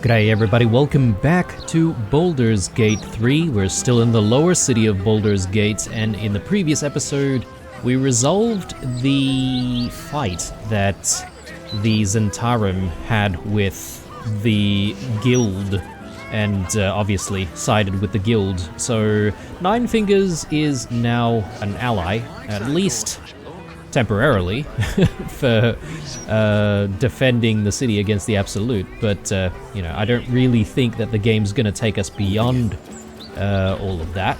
G'day everybody, welcome back to Baldur's Gate 3. We're still in the lower city of Baldur's Gate, and in the previous episode we resolved the fight that the Zentarim had with the guild, and obviously sided with the guild. So Nine Fingers is now an ally, at least temporarily, for defending the city against the Absolute, but you know, I don't really think that the game's gonna take us beyond all of that.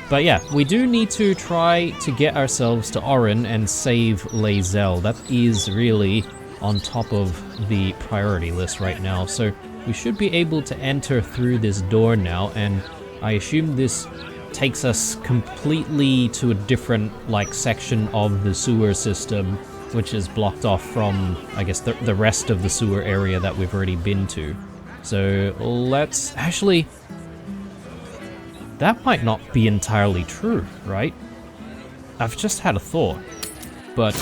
But yeah, we do need to try to get ourselves to Orin and save Lae'zel. That is really on top of the priority list right now, so we should be able to enter through this door now, and I assume this takes us completely to a different, like, section of the sewer system, which is blocked off from, I guess, the rest of the sewer area that we've already been to. So let's actually... That might not be entirely true, right? I've just had a thought. But,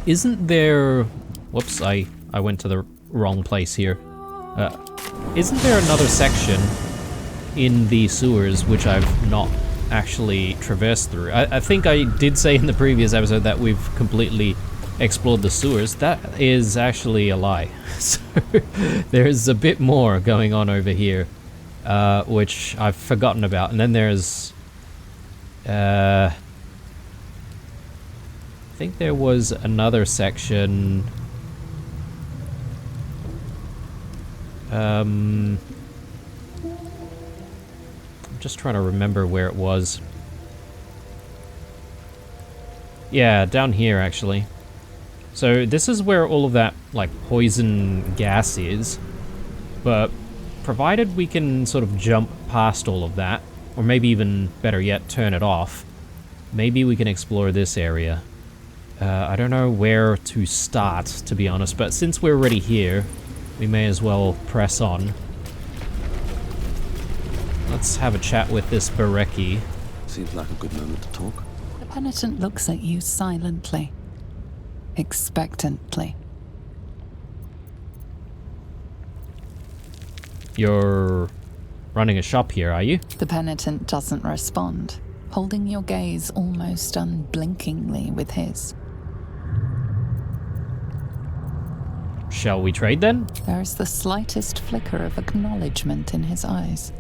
isn't there... Whoops, I went to the wrong place here. Isn't there another section in the sewers which I've not actually traversed through? I think I did say in the previous episode that we've completely explored the sewers. That is actually a lie. So there's a bit more going on over here, which I've forgotten about. And then there's... I think there was another section... just trying to remember where it was. Yeah, down here actually. So this is where all of that, like, poison gas is, but provided we can sort of jump past all of that, or maybe even better yet, turn it off, maybe we can explore this area. I don't know where to start, to be honest, but since we're already here, we may as well press on. Let's have a chat with this Barreki. Seems like a good moment to talk. The Penitant looks at you silently, expectantly. You're running a shop here, are you? The Penitant doesn't respond, holding your gaze almost unblinkingly with his. Shall we trade then? There is the slightest flicker of acknowledgement in his eyes.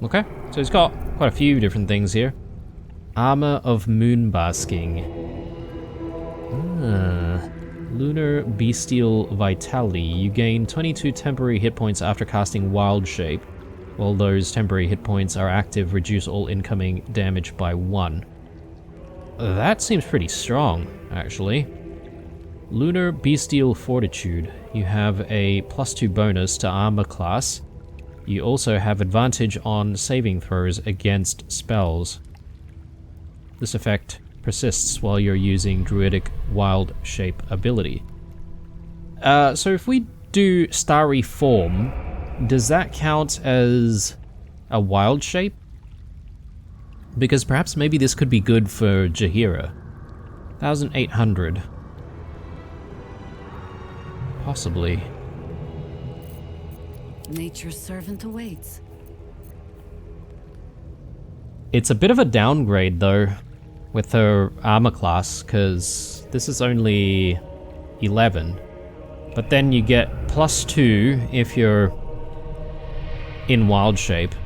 Okay, so he's got quite a few different things here. Armor of Moonbasking. Lunar Bestial Vitality. You gain 22 temporary hit points after casting Wild Shape. While those temporary hit points are active, reduce all incoming damage by 1. That seems pretty strong, actually. Lunar Bestial Fortitude. You have a +2 bonus to armor class. You also have advantage on saving throws against spells. This effect persists while you're using Druidic Wild Shape ability. So if we do Starry Form, does that count as a Wild Shape? Because perhaps maybe this could be good for Jaheira. 1,800. Possibly. Nature's servant awaits. It's a bit of a downgrade though with her armor class, because this is only 11. But then you get +2 if you're in Wild Shape,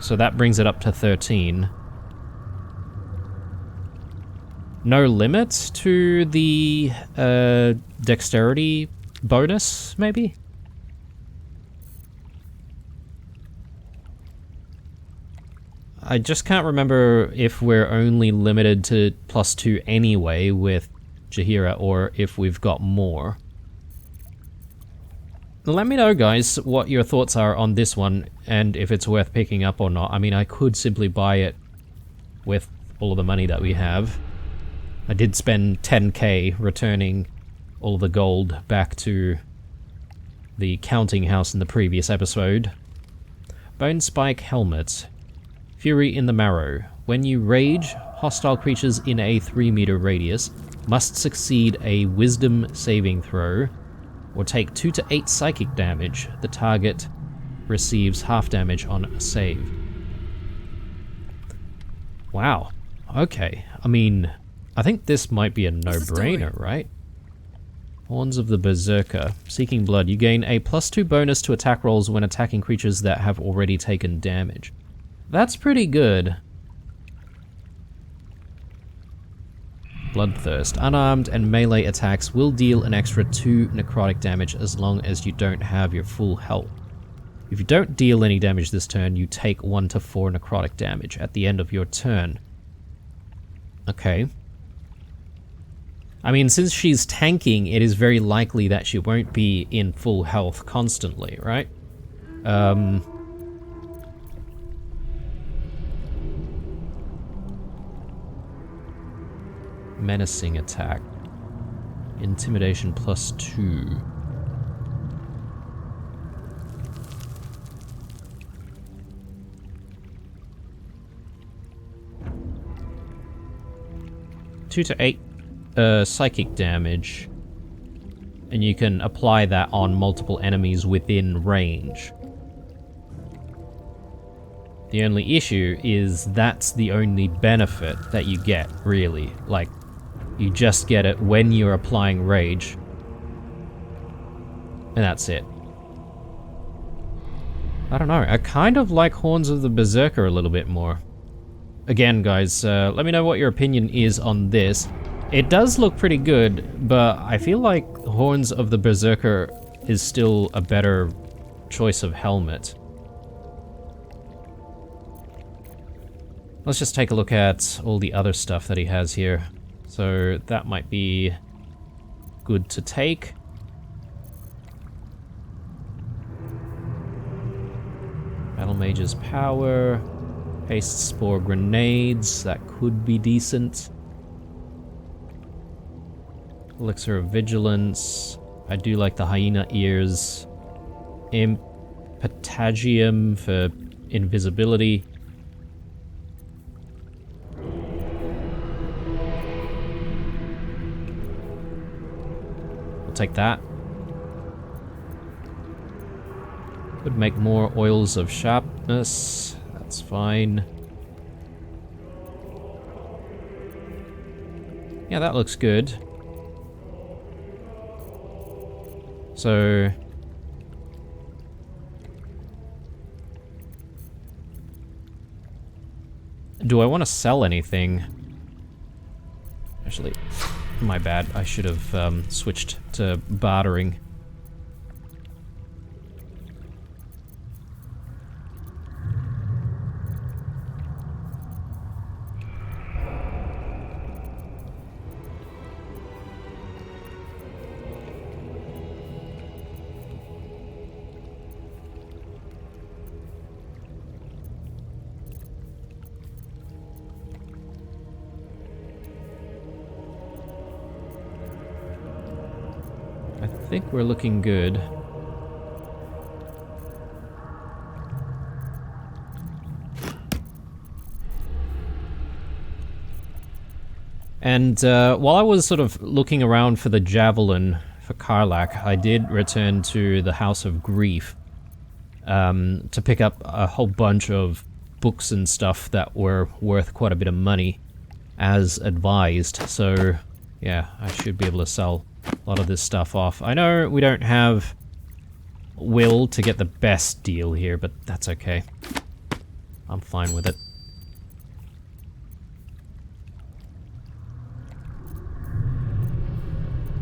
so that brings it up to 13. No limit to the dexterity bonus, maybe? I just can't remember if we're only limited to +2 anyway with Jaheira, or if we've got more. Let me know, guys, what your thoughts are on this one, and if it's worth picking up or not. I mean, I could simply buy it with all of the money that we have. I did spend 10k returning all of the gold back to the counting house in the previous episode. Bone Spike Helmet. Fury in the Marrow. When you rage, hostile creatures in a 3-meter radius must succeed a wisdom saving throw or take 2 to 8 psychic damage. The target receives half damage on a save. Wow. Okay. I mean, I think this might be a no-brainer, right? Horns of the Berserker. Seeking Blood. You gain a +2 bonus to attack rolls when attacking creatures that have already taken damage. That's pretty good. Bloodthirst. Unarmed and melee attacks will deal an extra 2 necrotic damage as long as you don't have your full health. If you don't deal any damage this turn, you take 1 to 4 necrotic damage at the end of your turn. Okay. I mean, since she's tanking, it is very likely that she won't be in full health constantly, right? Menacing attack. Intimidation +2. Two to 8 psychic damage, and you can apply that on multiple enemies within range. The only issue is that's the only benefit that you get, really. Like, you just get it when you're applying rage, and that's it. I don't know, I kind of like Horns of the Berserker a little bit more. Again, guys, let me know what your opinion is on this. It does look pretty good, but I feel like Horns of the Berserker is still a better choice of helmet. Let's just take a look at all the other stuff that he has here. So that might be good to take. Battle Mage's Power. Haste Spore Grenades, that could be decent. Elixir of Vigilance. I do like the Hyena Ears. Impetagium for invisibility. We'll take that. Could make more Oils of Sharpness. That's fine. Yeah, that looks good. So... do I want to sell anything? Actually, my bad. I should have switched to bartering. I think we're looking good. And while I was sort of looking around for the javelin for Karlach, I did return to the House of Grief to pick up a whole bunch of books and stuff that were worth quite a bit of money, as advised. So yeah, I should be able to sell a lot of this stuff off. I know we don't have will to get the best deal here, but that's okay. I'm fine with it.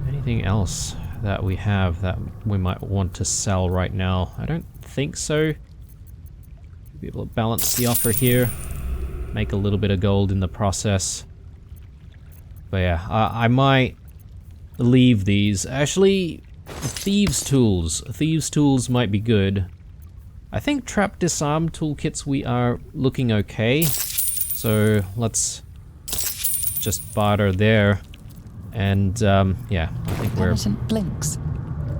Anything else that we have that we might want to sell right now? I don't think so. Be able to balance the offer here, make a little bit of gold in the process. But yeah, I might leave these. Actually, Thieves' Tools. Thieves' Tools might be good. I think Trap Disarm toolkits we are looking okay. So let's just barter there. And yeah, I think we're Penitant blinks,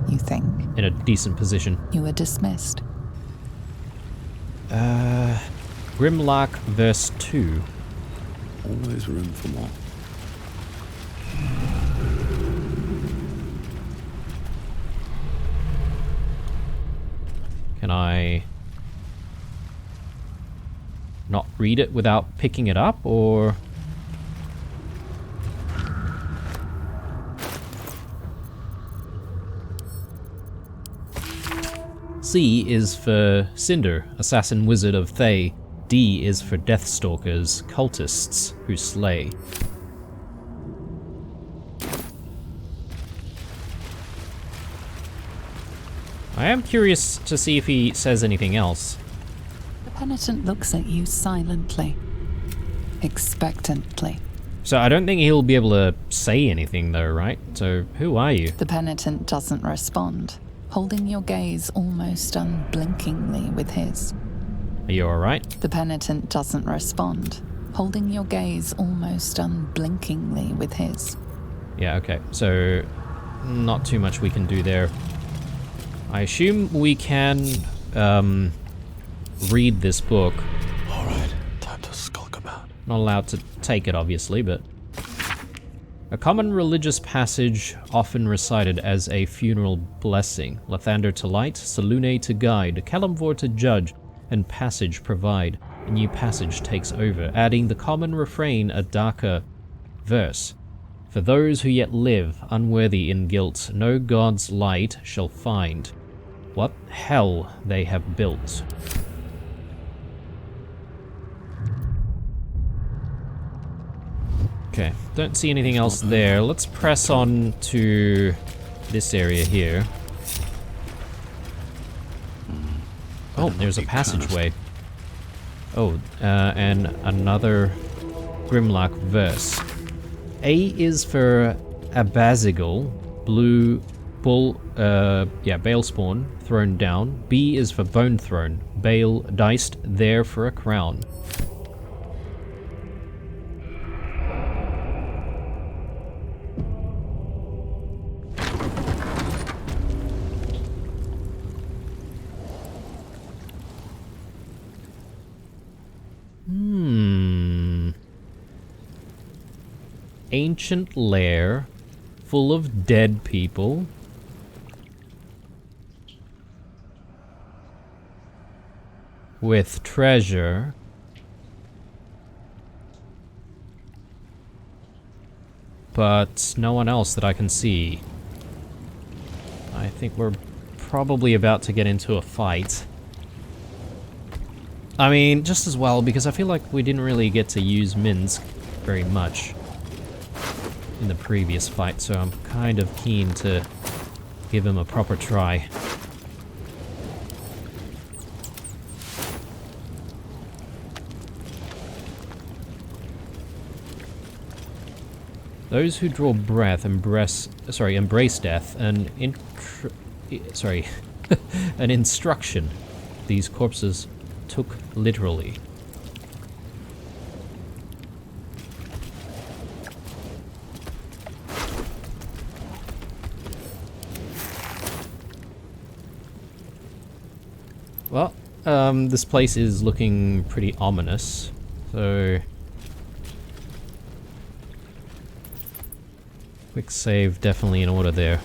you think? in a decent position. You were dismissed. Grimlock verse 2. Always room for more. Can I not read it without picking it up, or... C is for Cinder, Assassin Wizard of Thay. D is for Deathstalkers, cultists who slay. I am curious to see if he says anything else. The Penitant looks at you silently, expectantly. So I don't think he'll be able to say anything though, right? So who are you? The Penitant doesn't respond, holding your gaze almost unblinkingly with his. Are you alright? The Penitant doesn't respond, holding your gaze almost unblinkingly with his. Yeah, okay. So not too much we can do there. I assume we can read this book. Alright, time to skulk about. Not allowed to take it, obviously, but... A common religious passage often recited as a funeral blessing. Lathander to light, Selune to guide, Kalimvor to judge, and passage provide. A new passage takes over, adding the common refrain a darker verse. For those who yet live, unworthy in guilt, no god's light shall find. What hell they have built. Okay, don't see anything else there. Let's press on to this area here. Oh, there's a passageway. Oh, and another Grimlock verse. A is for Abazigal, blue bull, Balespawn, thrown down. B is for Bone Throne, Bale diced there for a crown. Ancient lair, full of dead people. With treasure. But no one else that I can see. I think we're probably about to get into a fight. I mean, just as well, because I feel like we didn't really get to use Minsk very much in the previous fight, so I'm kind of keen to give him a proper try. Those who draw breath embrace death, an an instruction these corpses took literally. Well, this place is looking pretty ominous, so... Quick save definitely in order there.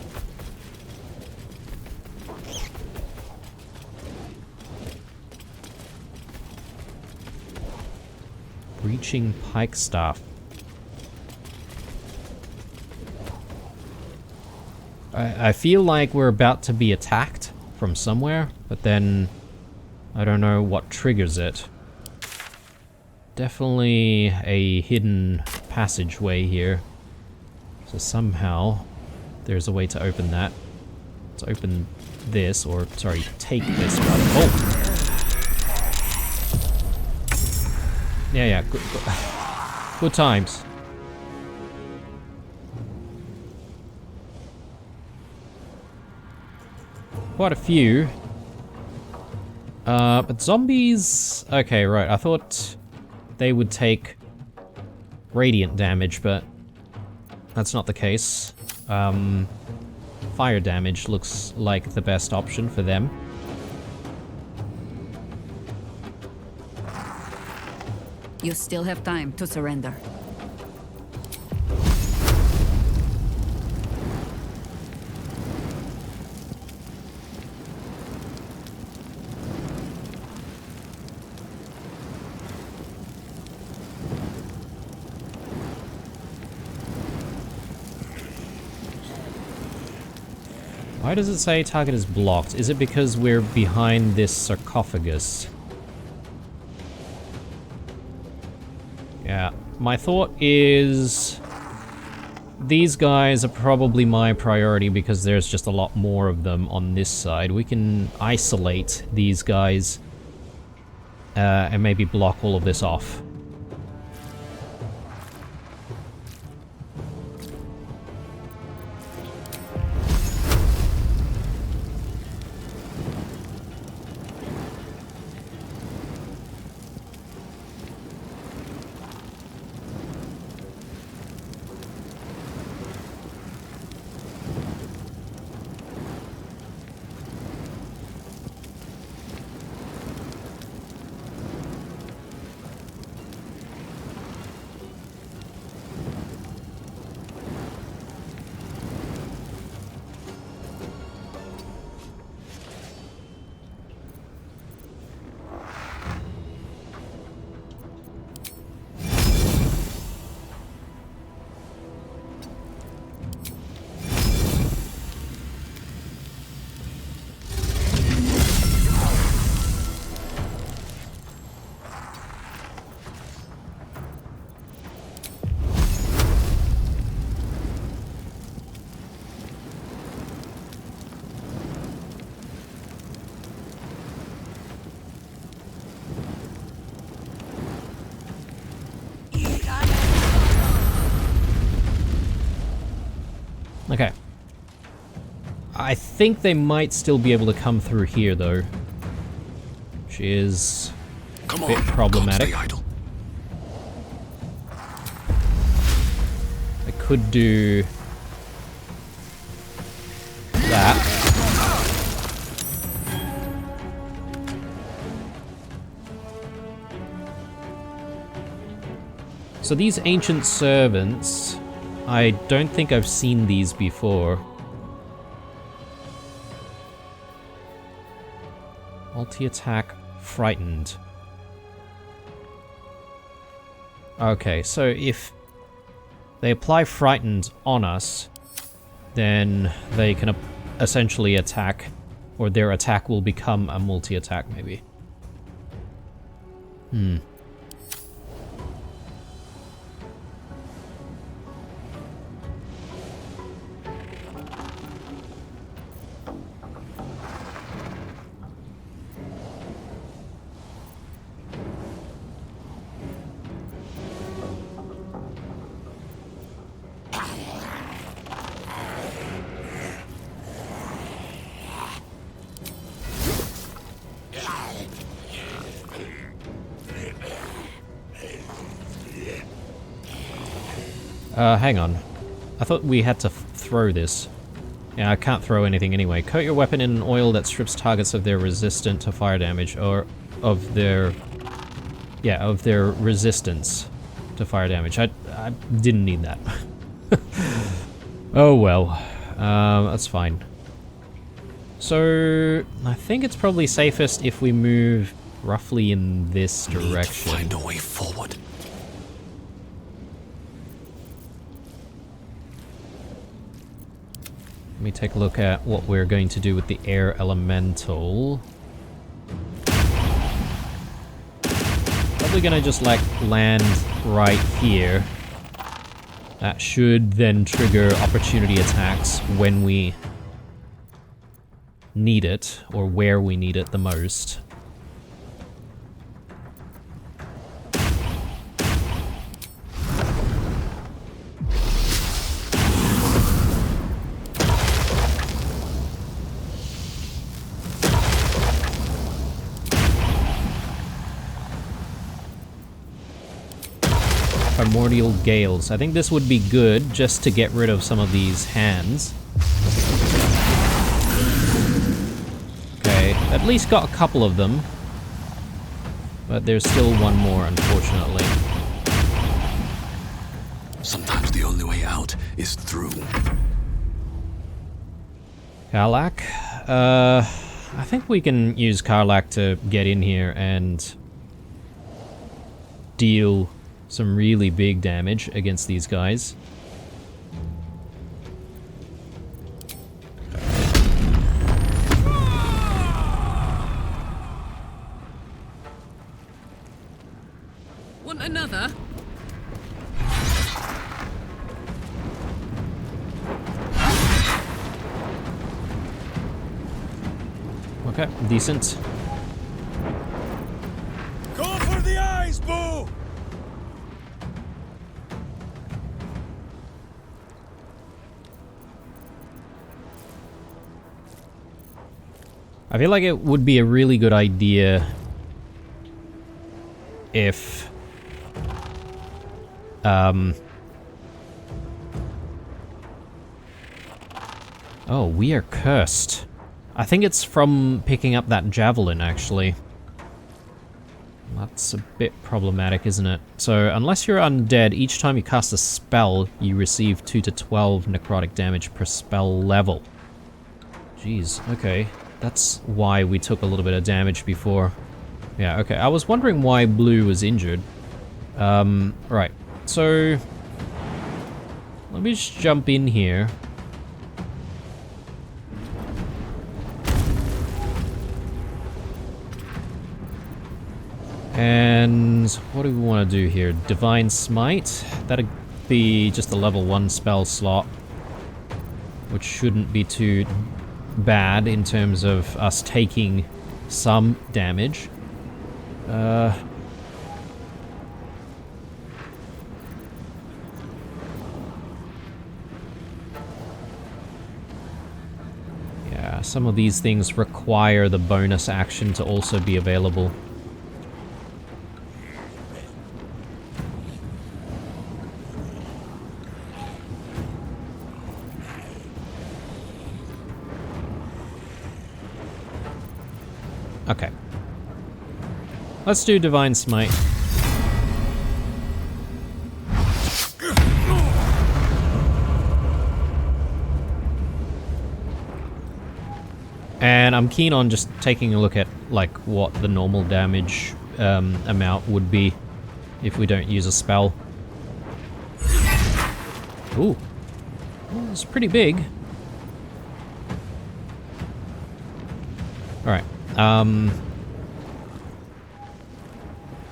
Breaching pike staff. I feel like we're about to be attacked from somewhere, but then I don't know what triggers it. Definitely a hidden passageway here. So somehow there's a way to open that. Let's open this, or sorry, take this rather. Oh! Yeah, good times. Quite a few. But zombies... Okay, right, I thought they would take radiant damage, but that's not the case. Fire damage looks like the best option for them. You still have time to surrender. Why does it say target is blocked? Is it because we're behind this sarcophagus? Yeah, my thought is these guys are probably my priority because there's just a lot more of them on this side. We can isolate these guys and maybe block all of this off. Okay. I think they might still be able to come through here, though. Which is a bit problematic. Don't stay idle. I could do that. So these ancient servants, I don't think I've seen these before. Multi-attack, frightened. Okay, so if they apply frightened on us, then they can essentially attack, or their attack will become a multi-attack, maybe. Hang on. I thought we had to throw this. Yeah, I can't throw anything anyway. Coat your weapon in an oil that strips targets of their resistant to fire damage, or of their... yeah, of their resistance to fire damage. I didn't need that. Oh well. That's fine. So, I think it's probably safest if we move roughly in this direction. Find a way forward. Let me take a look at what we're going to do with the air elemental. Probably gonna just like land right here. That should then trigger opportunity attacks when we need it, or where we need it the most. Primordial Gales. I think this would be good just to get rid of some of these hands. Okay, at least got a couple of them. But there's still one more, unfortunately. Sometimes the only way out is through. Karlach? I think we can use Karlach to get in here and deal some really big damage against these guys. further. Okay, decent. Go for the eyes, Boo! I feel like it would be a really good idea if oh, we are cursed. I think it's from picking up that javelin, actually. That's a bit problematic, isn't it? So, unless you're undead, each time you cast a spell, you receive 2 to 12 necrotic damage per spell level. Jeez, okay. That's why we took a little bit of damage before. Yeah, okay. I was wondering why Blue was injured. Right. So, let me just jump in here. And what do we want to do here? Divine Smite? That'd be just a level 1 spell slot, which shouldn't be too bad in terms of us taking some damage. Yeah, some of these things require the bonus action to also be available. Okay. Let's do Divine Smite. And I'm keen on just taking a look at, like, what the normal damage amount would be if we don't use a spell. Ooh. Well, it's pretty big. Alright.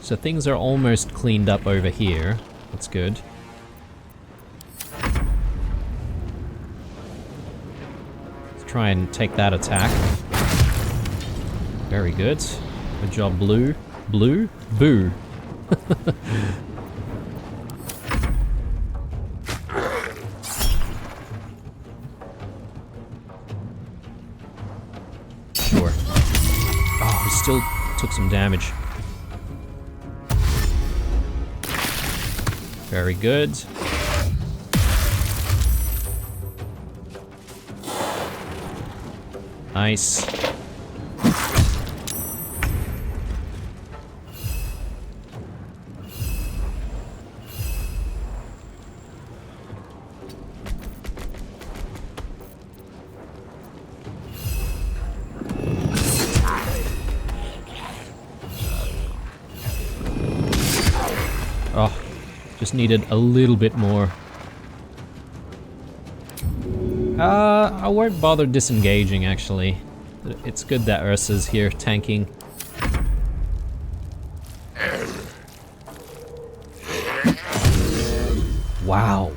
So things are almost cleaned up over here. That's good. Let's try and take that attack. Very good. Good job, Blue. Blue? Boo. Sure. Oh, he still took some damage. Very good. Nice. Oh, just needed a little bit more. I won't bother disengaging, actually. It's good that Ursa's here tanking. Wow.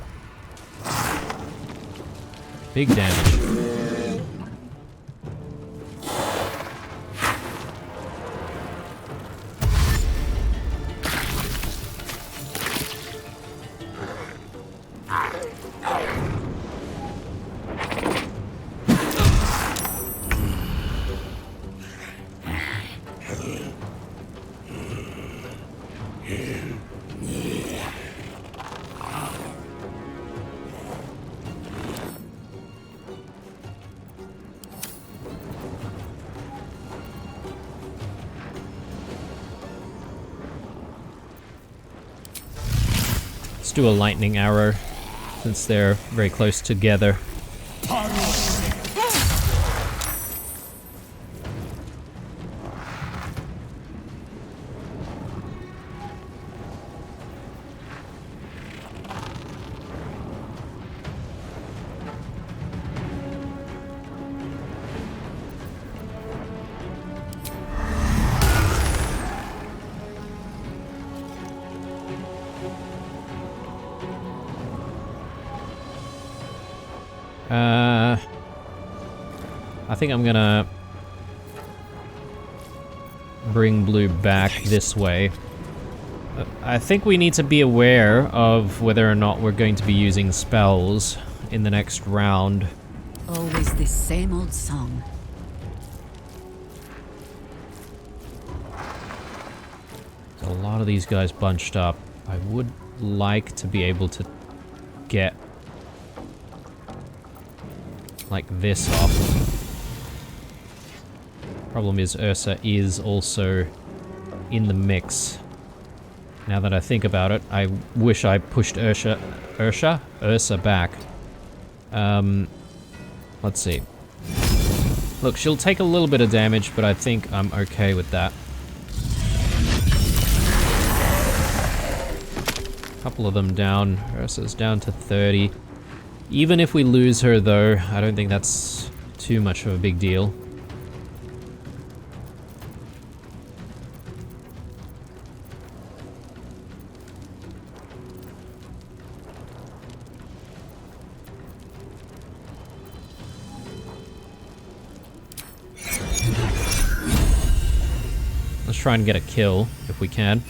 Big damage. Let's do a lightning arrow, since they're very close together. I think I'm gonna bring blue back this way. I think we need to be aware of whether or not we're going to be using spells in the next round. Always this same old song. A lot of these guys bunched up. I would like to be able to get like this off. Problem is Ursa is also in the mix. Now that I think about it, I wish I pushed Ursa back. Let's see. Look, she'll take a little bit of damage, but I think I'm okay with that. Couple of them down. Ursa's down to 30. Even if we lose her, though, I don't think that's too much of a big deal. Let's try and get a kill, if we can.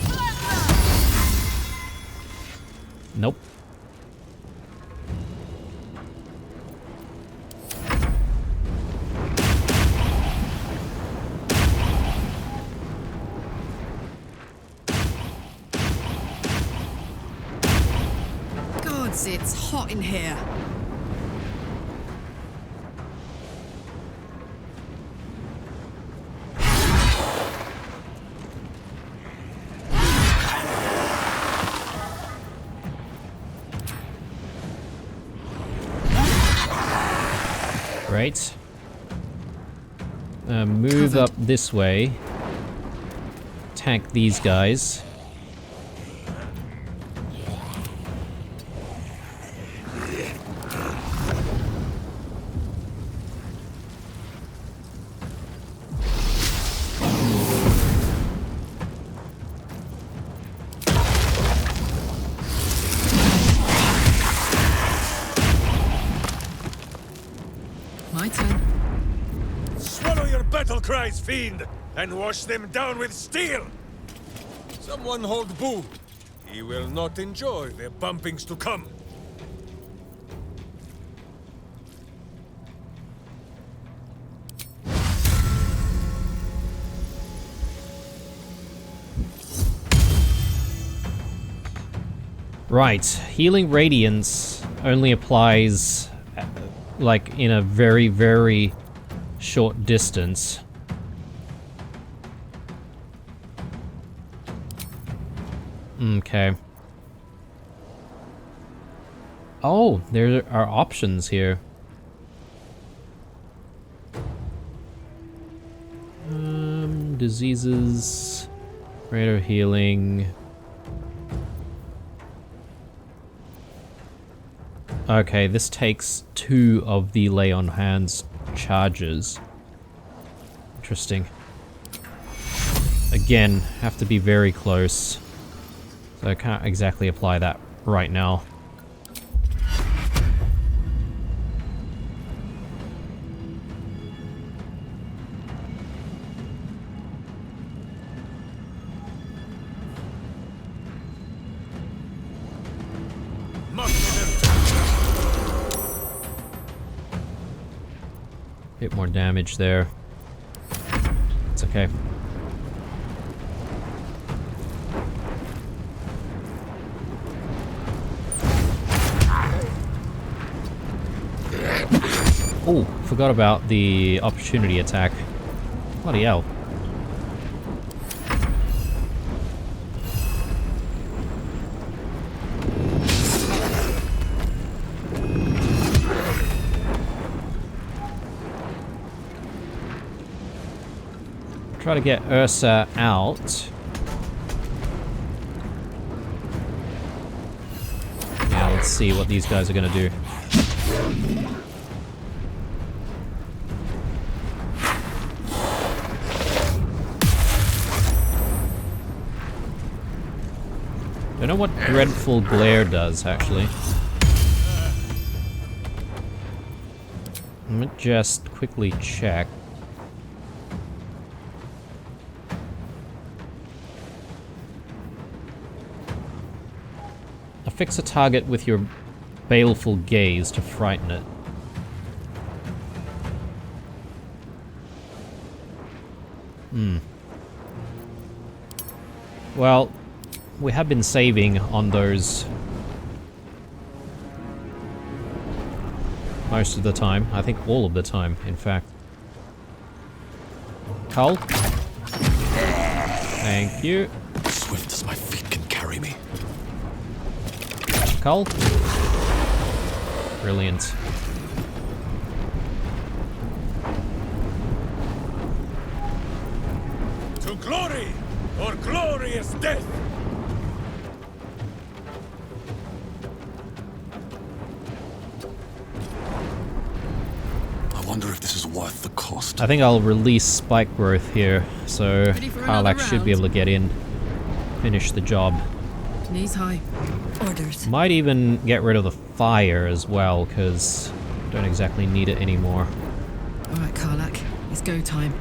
Nope. Gods, it's hot in here. Great. Move up this way. Tank these guys. My turn. Swallow your battle cries, fiend, and wash them down with steel! Someone hold Boo. He will not enjoy the bumpings to come. Right, healing radiance only applies like in a very, very short distance. Okay. Oh, there are options here. Diseases, greater healing. Okay, this takes 2 of the lay on hands charges. Interesting. Again, have to be very close. So I can't exactly apply that right now. Bit more damage there. It's okay. Oh, forgot about the opportunity attack. Bloody hell. Try to get Ursa out. Yeah, let's see what these guys are gonna do. Don't know what Dreadful Glare does, actually. Let me just quickly check. Affix a target with your baleful gaze to frighten it. Well, we have been saving on those most of the time. I think all of the time, in fact. Cull? Thank you. Swift as my feet can carry me. Cull? Brilliant. To glory, or glorious death! I wonder if this is worth the cost. I think I'll release Spike Growth here, so Ready for Karlak another should be able round? to get in, finish the job. Knees high. Orders. Might even get rid of the fire as well, because don't exactly need it anymore. Alright, Karlak. It's go time.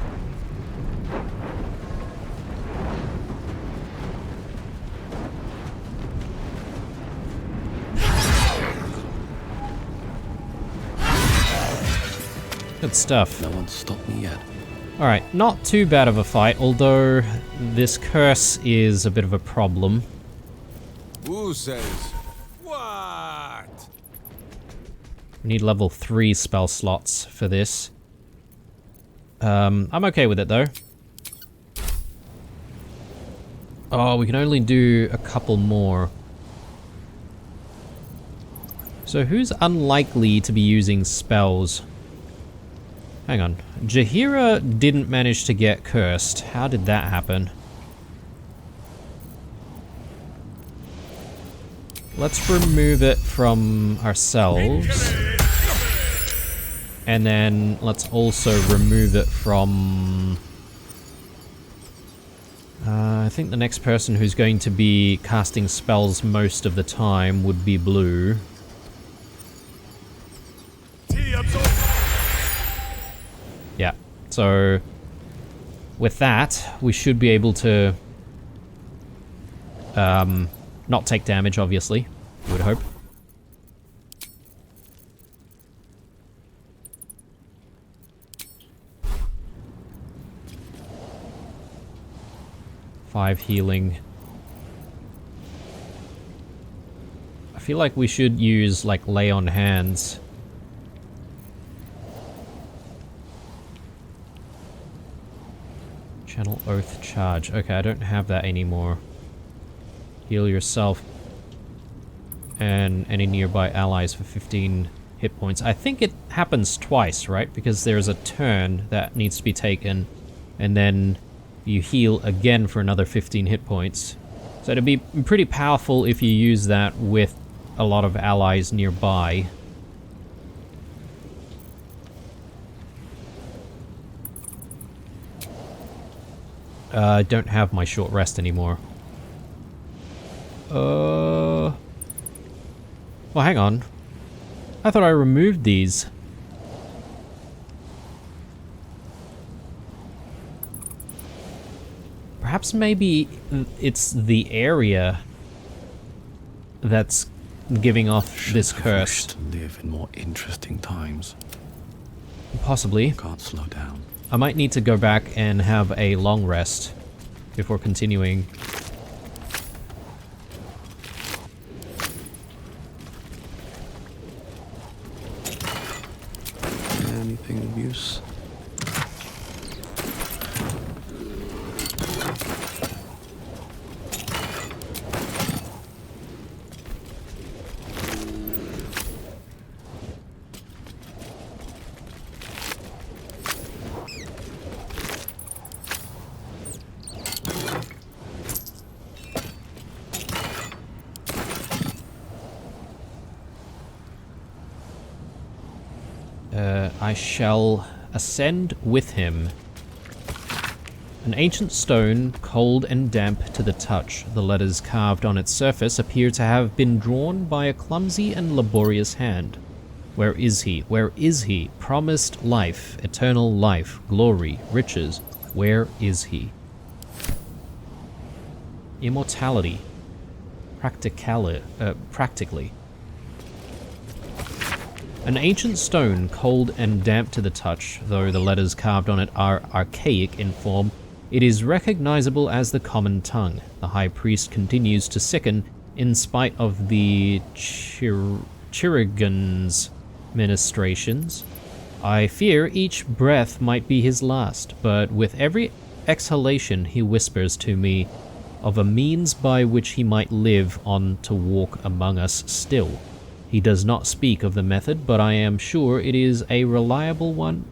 Good stuff. No one's stopped me yet. Alright, not too bad of a fight, although this curse is a bit of a problem. Who says what? We need level 3 spell slots for this. I'm okay with it though. Oh, we can only do a couple more. So who's unlikely to be using spells? Hang on. Jaheira didn't manage to get cursed. How did that happen? Let's remove it from ourselves. And then let's also remove it from... I think the next person who's going to be casting spells most of the time would be Blue. Yeah, so with that, we should be able to not take damage, obviously, you would hope. Five healing. I feel like we should use, like, lay on hands. Channel Oath Charge. Okay, I don't have that anymore. Heal yourself and any nearby allies for 15 hit points. I think it happens twice, right? Because there's a turn that needs to be taken, and then you heal again for another 15 hit points. So it'd be pretty powerful if you use that with a lot of allies nearby. I don't have my short rest anymore. Well, hang on. I thought I removed these. Perhaps maybe it's the area that's giving off this I've curse. wished to live in more interesting times. Possibly. Can't slow down. I might need to go back and have a long rest before continuing. Anything of use? I shall ascend with him. An ancient stone, cold and damp to the touch. The letters carved on its surface appear to have been drawn by a clumsy and laborious hand. Where is he? Where is he? Promised life, eternal life, glory, riches. Where is he? Immortality. Practically. An ancient stone, cold and damp to the touch, though the letters carved on it are archaic in form, it is recognizable as the common tongue. The high priest continues to sicken in spite of the Chirrigan's ministrations. I fear each breath might be his last, but with every exhalation he whispers to me of a means by which he might live on to walk among us still. He does not speak of the method, but I am sure it is a reliable one.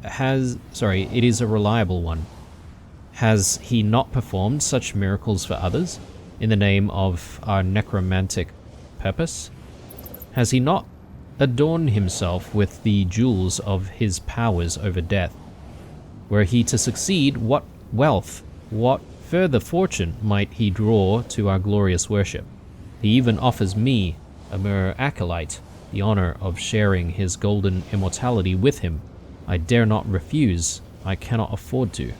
It is a reliable one. Has he not performed such miracles for others in the name of our necromantic purpose? Has he not adorned himself with the jewels of his powers over death? Were he to succeed, what wealth, what further fortune might he draw to our glorious worship? He even offers me, a mere acolyte, the honor of sharing his golden immortality with him. I dare not refuse. I cannot afford to.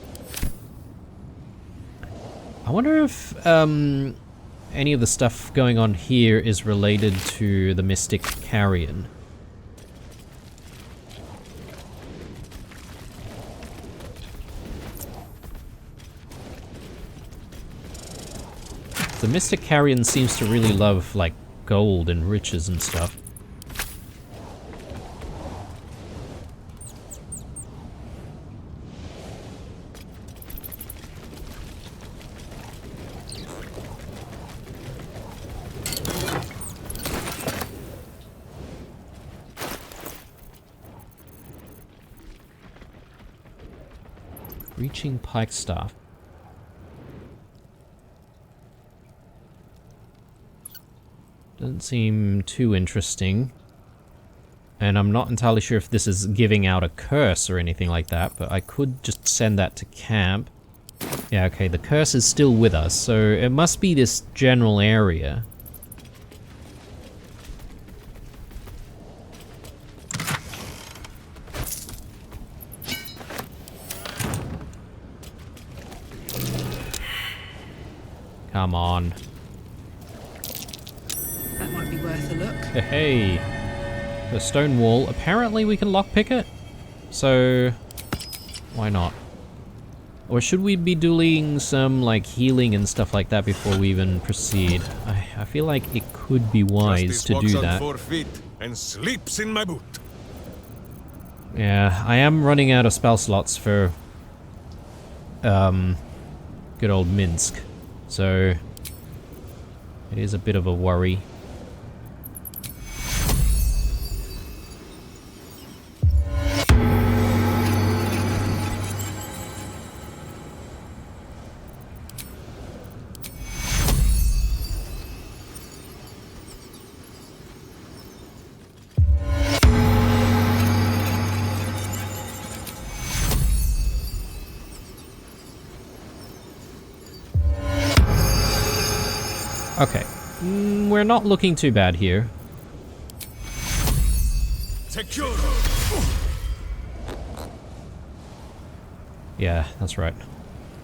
I wonder if any of the stuff going on here is related to the Mystic Carrion. The Mystic Carrion seems to really love, like, gold and riches and stuff. Reaching pike staff. Doesn't seem too interesting. And I'm not entirely sure if this is giving out a curse or anything like that, but I could just send that to camp. Yeah, okay, the curse is still with us, so it must be this general area. Come on. That might be worth a look. Hey, the stone wall. Apparently we can lockpick it, so why not? Or should we be doing some like healing and stuff like that before we even proceed? I feel like it could be wise to do that. 4 feet and sleeps in my boot. Yeah, I am running out of spell slots for good old Minsk, so it is a bit of a worry. Okay, we're not looking too bad here. Secure. Yeah, that's right.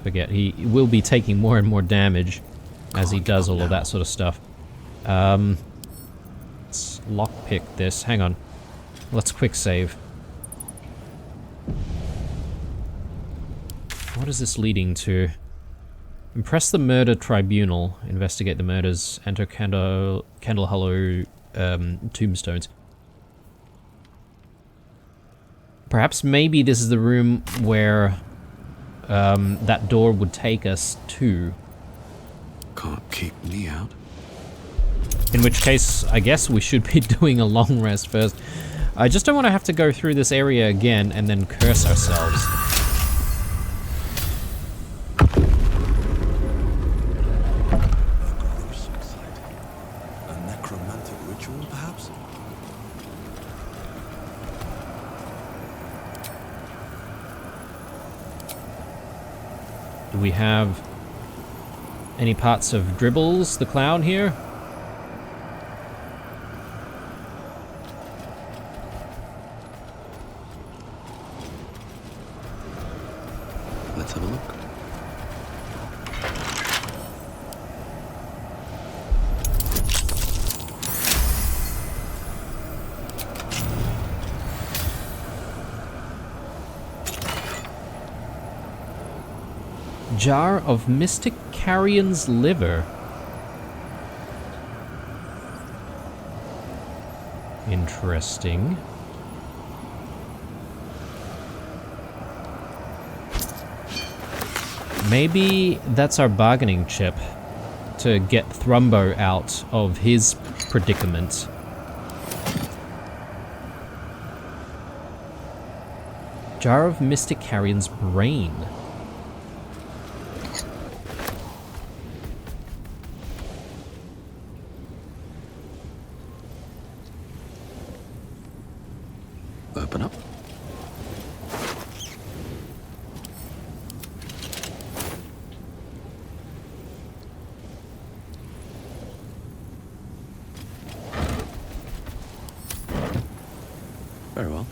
Forget, he will be taking more and more damage as he does all of that sort of stuff. Let's lockpick this. Hang on. Let's quick save. What is this leading to? Impress the murder tribunal. Investigate the murders. Enter Candle Hollow tombstones. Perhaps maybe this is the room where that door would take us to. Can't keep me out. In which case, I guess we should be doing a long rest first. I just don't want to have to go through this area again and then curse ourselves. Do we have any parts of Dribbles, the clown, here? Let's have a look. Jar of Mystic Carrion's liver. Interesting. Maybe that's our bargaining chip to get Thrumbo out of his predicament. Jar of Mystic Carrion's brain. Open up. Very well.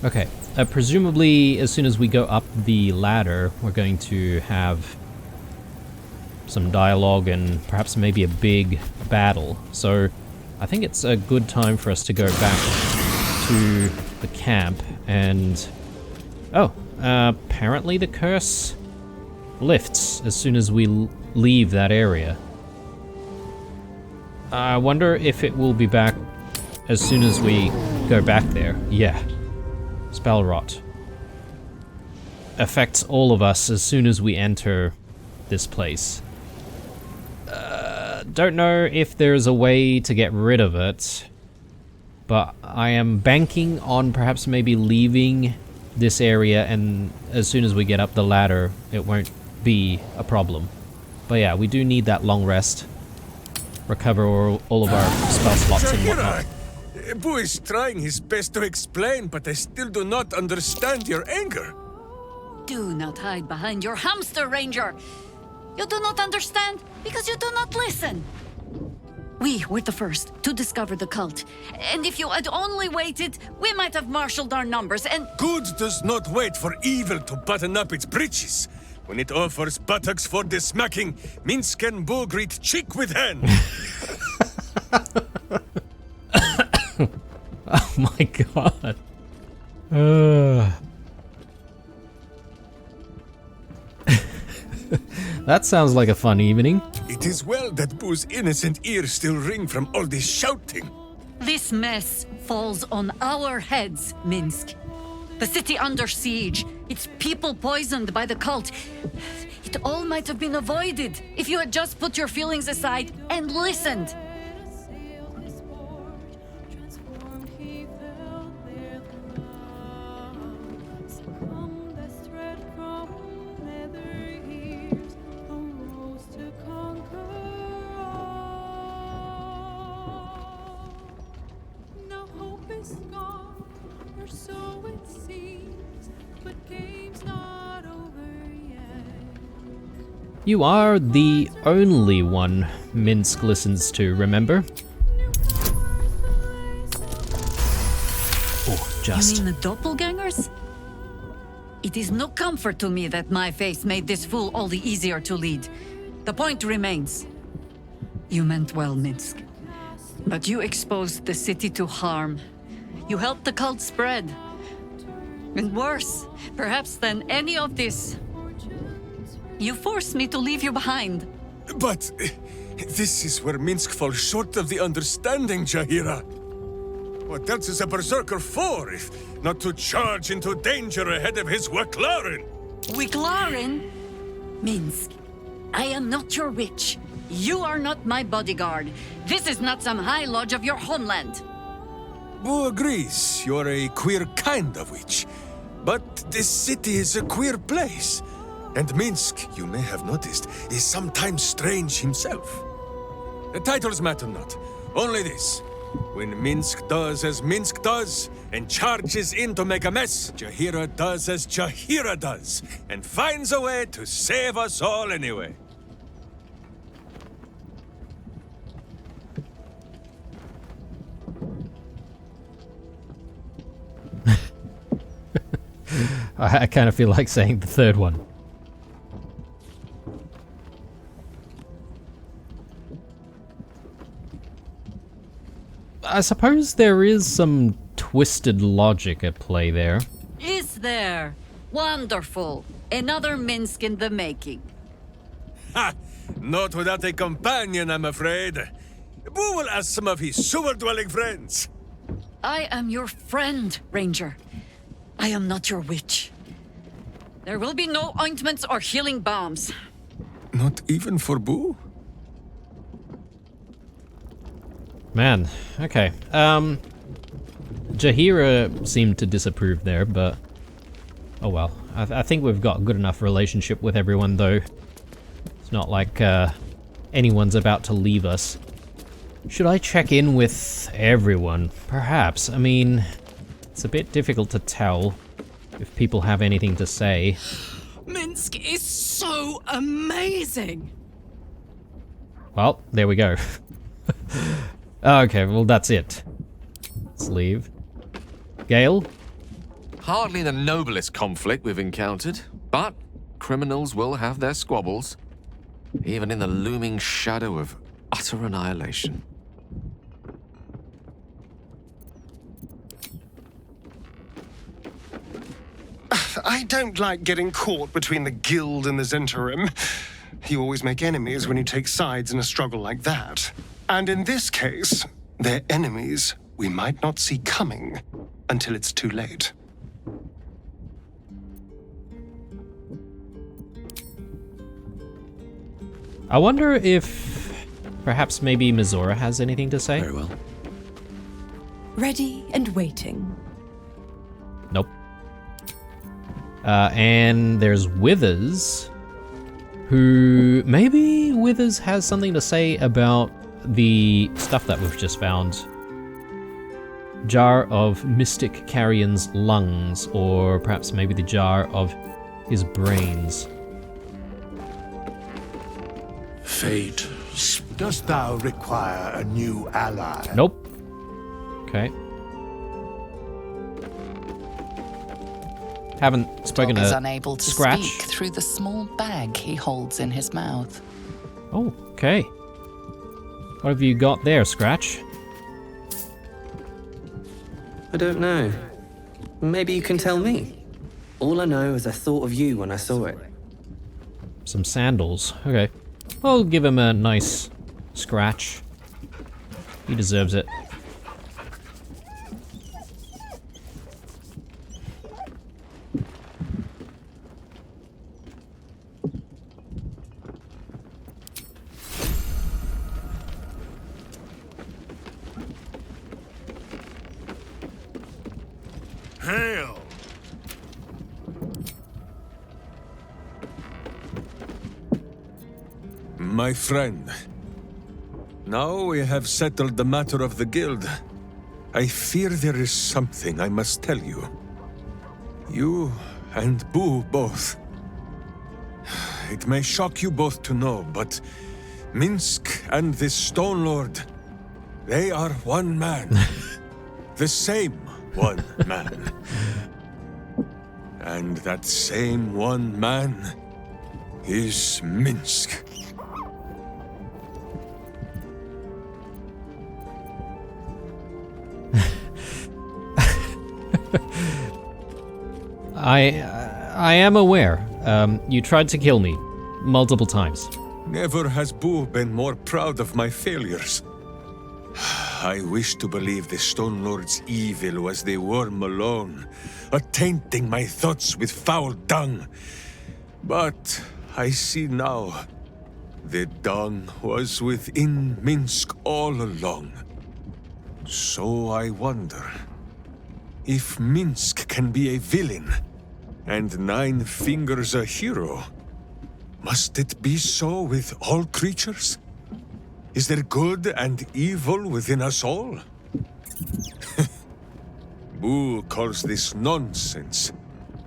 Okay, presumably as soon as we go up the ladder, we're going to have some dialogue and perhaps maybe a big battle. So I think it's a good time for us to go back to the camp and... Oh, apparently the curse lifts as soon as we leave that area. I wonder if it will be back as soon as we go back there. Yeah. Spell rot affects all of us as soon as we enter this place. Don't know if there's a way to get rid of it, but I am banking on perhaps maybe leaving this area, and as soon as we get up the ladder, it won't be a problem. But yeah, we do need that long rest. Recover all of our spell slots and whatnot. Boo is trying his best to explain, but I still do not understand your anger. Do not hide behind your hamster, Ranger. You do not understand because you do not listen. We were the first to discover the cult, and if you had only waited, we might have marshaled our numbers and... Good does not wait for evil to button up its breeches. When it offers buttocks for the smacking, Minsk and Boo greet cheek with hand. Oh my god. That sounds like a fun evening. It is well that Boo's innocent ears still ring from all this shouting. This mess falls on our heads, Minsk. The city under siege, its people poisoned by the cult. It all might have been avoided if you had just put your feelings aside and listened. You are the only one Minsk listens to, remember? Oh, just. You mean the doppelgangers? It is no comfort to me that my face made this fool all the easier to lead. The point remains. You meant well, Minsk. But you exposed the city to harm. You helped the cult spread. And worse, perhaps than any of this, you forced me to leave you behind. But this is where Minsk falls short of the understanding, Jahira. What else is a berserker for, if not to charge into danger ahead of his Waklaren? Waklaren? Minsk, I am not your witch. You are not my bodyguard. This is not some high lodge of your homeland. Boo agrees you're a queer kind of witch. But this city is a queer place. And Minsk, you may have noticed, is sometimes strange himself. The titles matter not. Only this. When Minsk does as Minsk does, and charges in to make a mess, Jahira does as Jahira does, and finds a way to save us all anyway. I kind of feel like saying the third one. I suppose there is some twisted logic at play there. Is there? Wonderful. Another Minsk in the making. Ha! Not without a companion, I'm afraid. Boo will ask some of his sewer-dwelling friends. I am your friend, Ranger. I am not your witch. There will be no ointments or healing balms. Not even for Boo? Man, okay. Jahira seemed to disapprove there, but... oh well. I think we've got a good enough relationship with everyone, though. It's not like anyone's about to leave us. Should I check in with everyone? Perhaps. I mean, it's a bit difficult to tell if people have anything to say. Minsk is so amazing! Well, there we go. Okay, well that's it. Let's leave. Gale? Hardly the noblest conflict we've encountered, but criminals will have their squabbles, even in the looming shadow of utter annihilation. I don't like getting caught between the Guild and the Zentarim. You always make enemies when you take sides in a struggle like that. And in this case, they're enemies we might not see coming until it's too late. I wonder if perhaps maybe Mizora has anything to say? Very well. Ready and waiting. Nope. And there's Withers, who maybe Withers has something to say about the stuff that we've just found. Jar of Mystic Carrion's lungs, or perhaps maybe the jar of his brains. Fate, dost thou require a new ally? Nope. Okay. Haven't spoken Dog is to unable to Scratch. speak through the small bag he holds in his mouth. Oh, okay. What have you got there, Scratch? I don't know. Maybe you can tell me. All I know is I thought of you when I saw it. Some sandals. Okay. I'll give him a nice scratch. He deserves it. Hail! My friend, now we have settled the matter of the guild. I fear there is something I must tell you. You and Boo both. It may shock you both to know, but Minsk and this Stone Lord, they are one man. The same one man. And that same one man is Minsk. I am aware. You tried to kill me multiple times. Never has Boo been more proud of my failures. I wish to believe the Stone Lord's evil was the worm alone, tainting my thoughts with foul dung. But I see now, the dung was within Minsk all along. So I wonder, if Minsk can be a villain, and Nine Fingers a hero, must it be so with all creatures? Is there good and evil within us all? Boo calls this nonsense.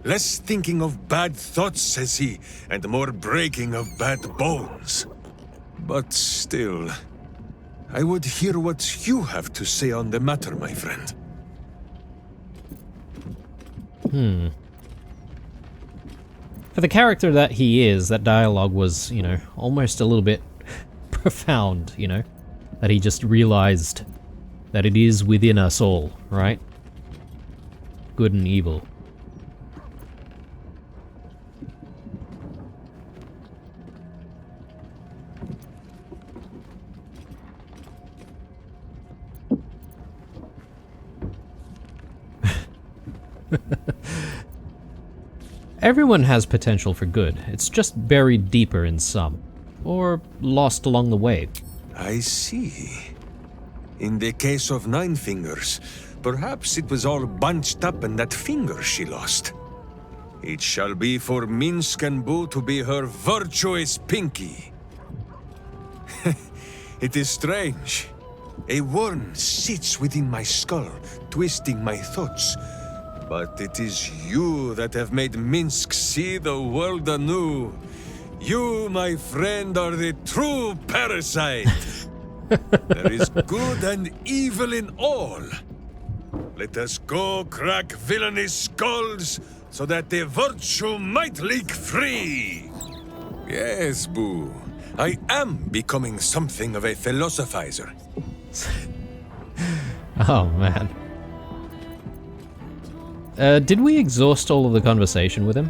Less thinking of bad thoughts, says he, and more breaking of bad bones. But still, I would hear what you have to say on the matter, my friend. For the character that he is, that dialogue was, you know, almost a little bit profound, you know? That he just realized that it is within us all, right? Good and evil. Everyone has potential for good. It's just buried deeper in some. Or lost along the way. I see. In the case of Nine Fingers, perhaps it was all bunched up in that finger she lost. It shall be for Minsk and Boo to be her virtuous pinky. It is strange. A worm sits within my skull, twisting my thoughts. But it is you that have made Minsk see the world anew. You, my friend, are the true parasite. There is good and evil in all. Let us go crack villainous skulls so that the virtue might leak free. Yes, Boo. I am becoming something of a philosophizer. Oh, man. Did we exhaust all of the conversation with him?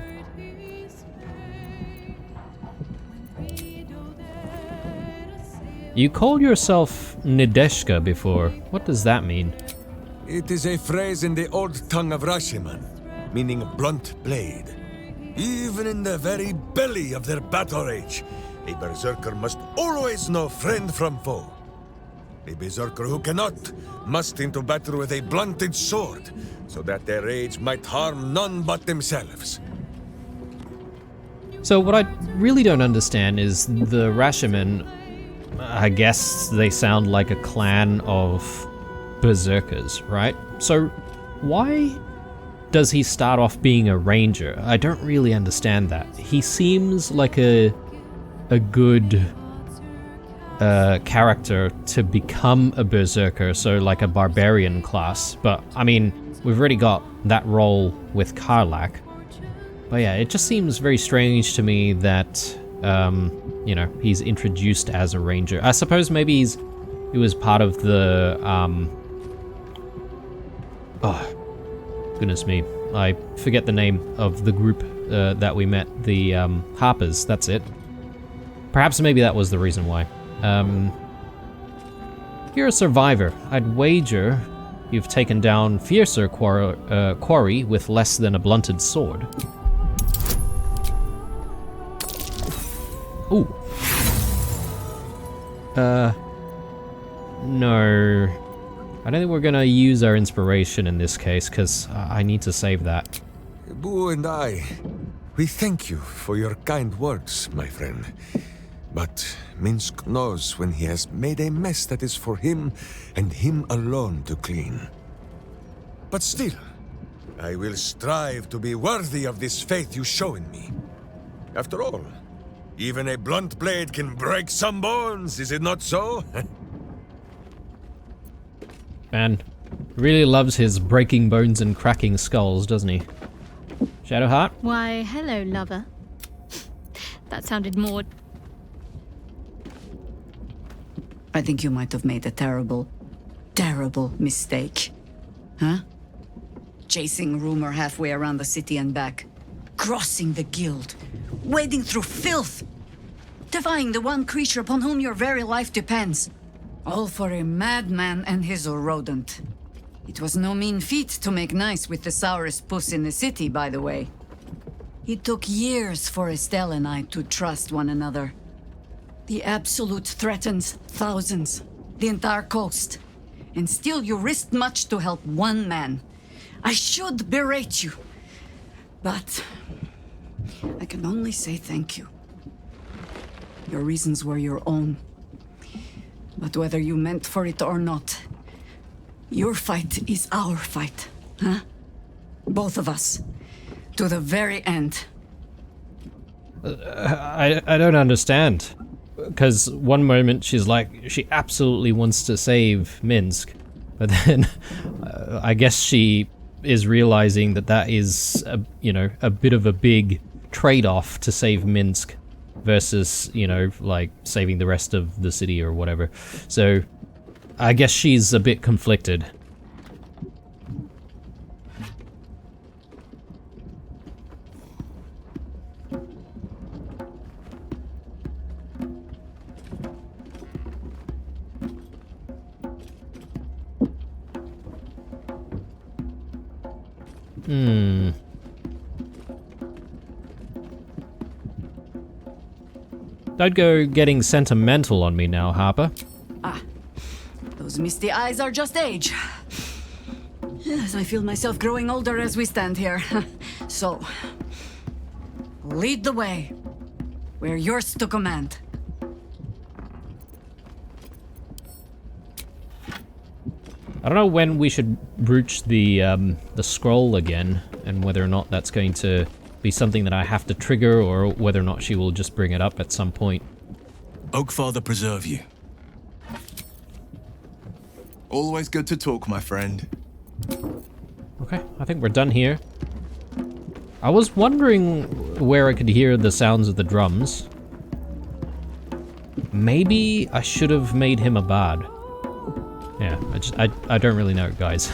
You called yourself Nadeshka before. What does that mean? It is a phrase in the old tongue of Rashiman, meaning blunt blade. Even in the very belly of their battle rage, a berserker must always know friend from foe. A berserker who cannot must into battle with a blunted sword, so that their rage might harm none but themselves. So what I really don't understand is the Rashiman, I guess they sound like a clan of berserkers, right? So why does he start off being a ranger? I don't really understand that. He seems like a good character to become a berserker, so like a barbarian class. But I mean, we've already got that role with Karlak. But yeah, it just seems very strange to me that you know, he's introduced as a ranger. I suppose maybe he was part of the oh goodness me, I forget the name of the group that we met, the Harpers, that's it. Perhaps maybe that was the reason why. You're a survivor. I'd wager you've taken down fiercer quarry with less than a blunted sword. Ooh. No. I don't think we're gonna use our inspiration in this case, because I need to save that. Boo and I, we thank you for your kind words, my friend. But Minsk knows when he has made a mess that is for him and him alone to clean. But still, I will strive to be worthy of this faith you show in me. After all, even a blunt blade can break some bones, is it not so? Man, really loves his breaking bones and cracking skulls, doesn't he? Shadowheart? Why, hello, lover. That sounded more... I think you might have made a terrible, terrible mistake. Huh? Chasing rumor halfway around the city and back. Crossing the guild. Wading through filth. Defying the one creature upon whom your very life depends. All for a madman and his rodent. It was no mean feat to make nice with the sourest puss in the city, by the way. It took years for Estelle and I to trust one another. The Absolute threatens thousands, the entire coast. And still you risked much to help one man. I should berate you. But I can only say thank you. Your reasons were your own. But whether you meant for it or not, your fight is our fight. Huh? Both of us. To the very end. I don't understand. Because one moment she's like, she absolutely wants to save Minsk. But then, I guess she is realizing that that is, a bit of a big trade-off to save Minsk versus, like saving the rest of the city or whatever. So, I guess she's a bit conflicted. Don't go getting sentimental on me now, Harper. Ah, those misty eyes are just age. Yes, I feel myself growing older as we stand here. So, lead the way. We're yours to command. I don't know when we should broach the scroll again, and whether or not that's going to be something that I have to trigger, or whether or not she will just bring it up at some point. Oakfather preserve you. Always good to talk, my friend. Okay, I think we're done here. I was wondering where I could hear the sounds of the drums. Maybe I should have made him a bard. Yeah, I don't really know, guys.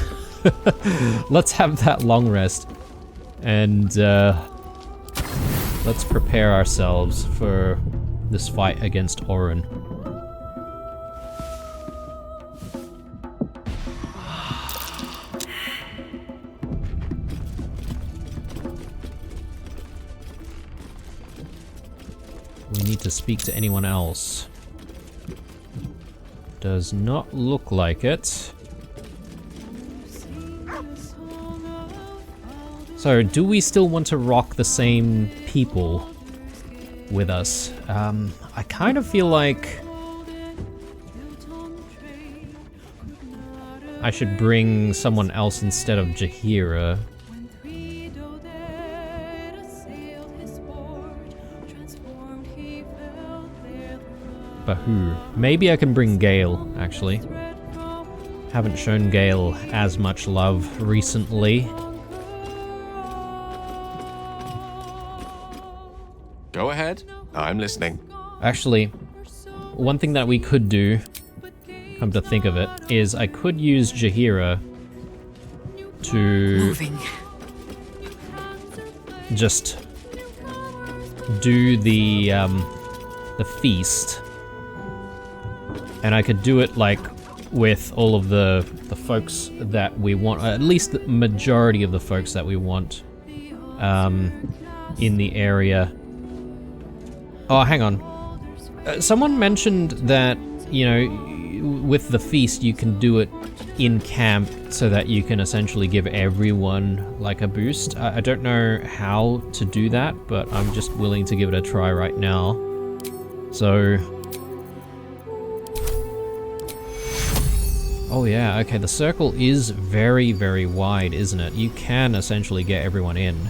Let's have that long rest. And, let's prepare ourselves for this fight against Orin. We need to speak to anyone else. Does not look like it. So, do we still want to rock the same people with us? I kind of feel like I should bring someone else instead of Jaheira. But who? Maybe I can bring Gale, actually. Haven't shown Gale as much love recently. Go ahead. I'm listening. Actually, one thing that we could do, come to think of it, is I could use Jaheira to just do the feast. And I could do it like with all of the folks that we want, at least the majority of the folks that we want in the area. Oh, hang on. Someone mentioned that, with the feast you can do it in camp so that you can essentially give everyone like a boost. I don't know how to do that, but I'm just willing to give it a try right now. So... Oh yeah, okay, the circle is very, very wide, isn't it? You can essentially get everyone in.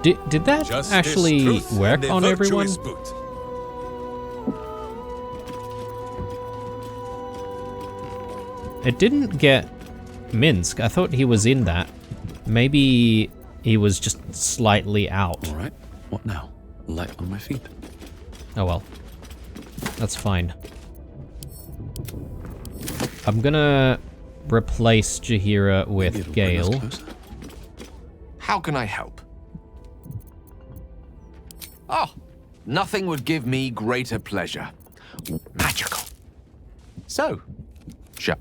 Did that Justice, actually work on everyone? Boot. It didn't get Minsk. I thought he was in that. Maybe he was just slightly out. All right. What now? Light on my feet. Oh well. That's fine. I'm gonna replace Jaheira with Gale. How can I help? Oh, nothing would give me greater pleasure. Magical. So, sure.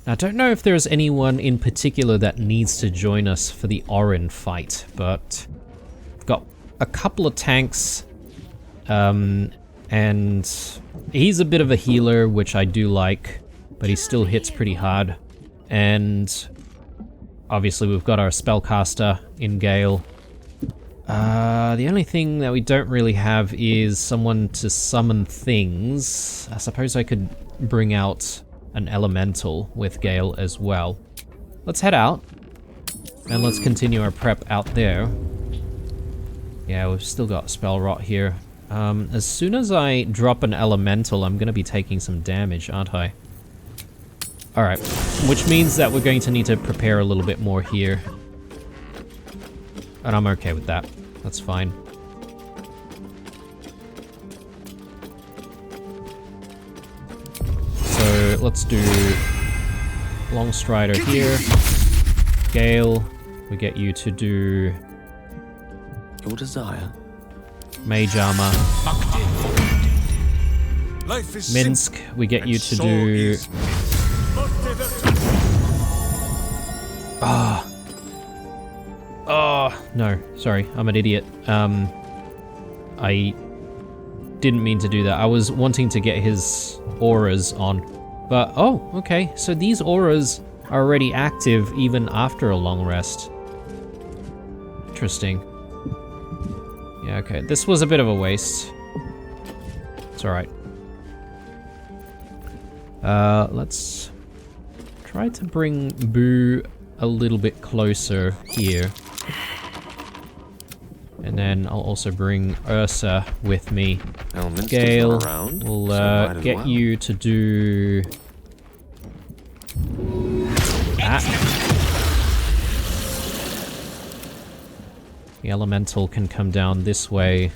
I don't know if there's anyone in particular that needs to join us for the Orin fight, but I've got a couple of tanks, and he's a bit of a healer, which I do like, but he still hits pretty hard. And obviously we've got our spellcaster in Gale. The only thing that we don't really have is someone to summon things. I suppose I could bring out an elemental with Gale as well. Let's head out, and let's continue our prep out there. Yeah, we've still got spell rot here. As soon as I drop an elemental, I'm gonna be taking some damage, aren't I? Alright, which means that we're going to need to prepare a little bit more here. And I'm okay with that. That's fine. So let's do Long Strider here. Gale, we get you to do your desire. Mage Armor. Minsk, we get you to do... Oh, no, sorry, I'm an idiot. I didn't mean to do that. I was wanting to get his auras on. But, oh, okay, so these auras are already active even after a long rest. Interesting. Yeah, okay, this was a bit of a waste. It's alright. Let's try to bring Boo a little bit closer here. And then I'll also bring Ursa with me. Gale, we'll get you to do that. The elemental can come down this way.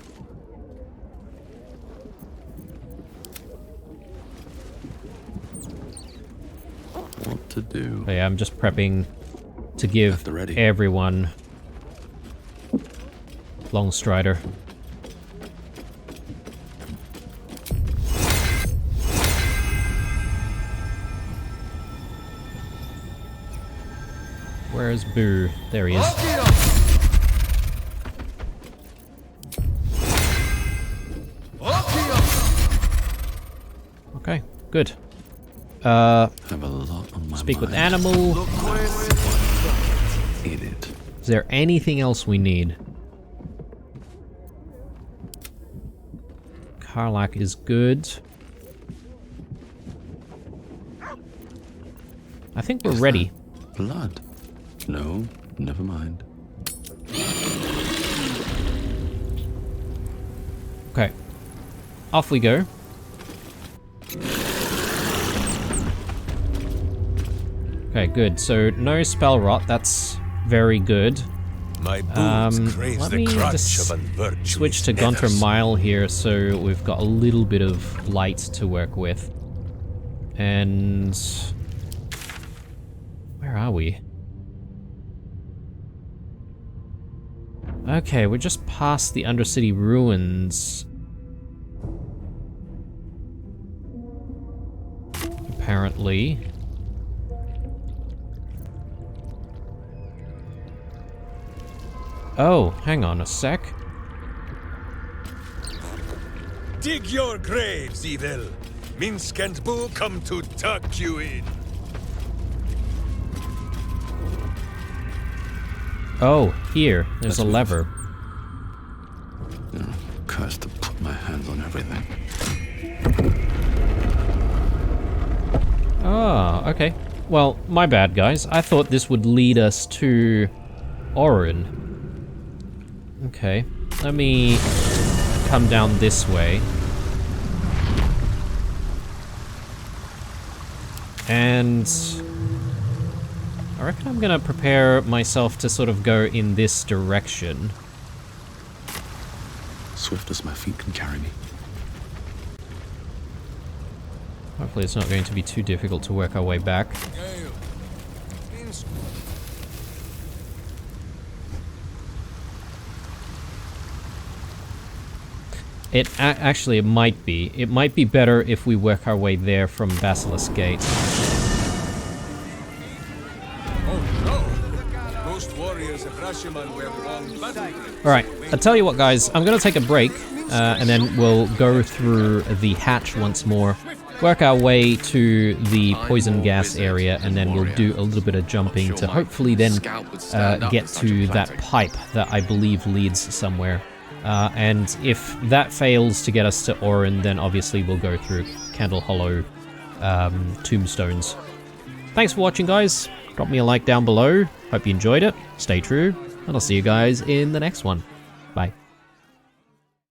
What to do? But yeah, I'm just prepping to give everyone Long Strider. Where's Boo? There he is. Okay, good. Have a lot on my speak mind. with animal. Eat it. Is there anything else we need? Karlak is good. I think we're ready. Blood? No, never mind. Okay. Off we go. Okay, good. So no spell rot. That's very good. My boots craves let the me crunch just of unvirtuous switch to nethers. Gonter Mile here, so we've got a little bit of light to work with. And where are we? Okay, we're just past the Undercity ruins. Apparently. Oh, hang on a sec. Dig your graves, evil. Minsk and Boo come to tuck you in. Oh, here. There's a lever. Cursed to put my hands on everything. Ah, okay. Well, my bad, guys. I thought this would lead us to Orin. Okay. Let me come down this way. And I reckon I'm gonna prepare myself to sort of go in this direction. Swift as my feet can carry me. Hopefully it's not going to be too difficult to work our way back. Actually, it might be. It might be better if we work our way there from Basilisk Gate. Alright, I'll tell you what, guys. I'm going to take a break, and then we'll go through the hatch once more. work our way to the poison gas area, and then we'll do a little bit of jumping to hopefully then get to that pipe that I believe leads somewhere. And if that fails to get us to Orin, then obviously we'll go through Candle Hollow tombstones. Thanks for watching, guys. Drop me a like down below. Hope you enjoyed it. Stay true, and I'll see you guys in the next one.